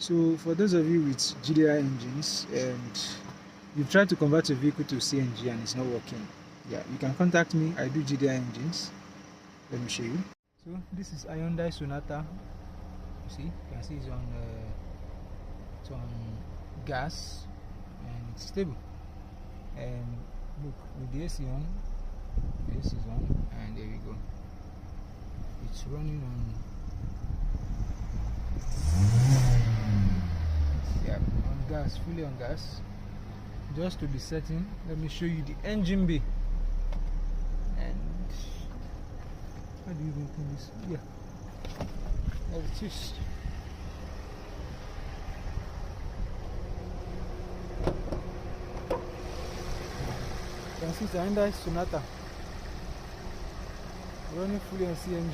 So for those of you with GDI engines and you've tried to convert your vehicle to CNG and it's not working, yeah, you can contact me. I do GDI engines. Let me show you. So this is Hyundai Sonata. You see, you can see it's on gas and it's stable. And look, with the AC on, the AC is on, and there we go. It's running on, yeah, on gas, fully on gas. Just to be certain, let me show you the engine bay. And how do you even put this? Yeah, there it is. You can see it's a Hyundai Sonata running fully on CNG.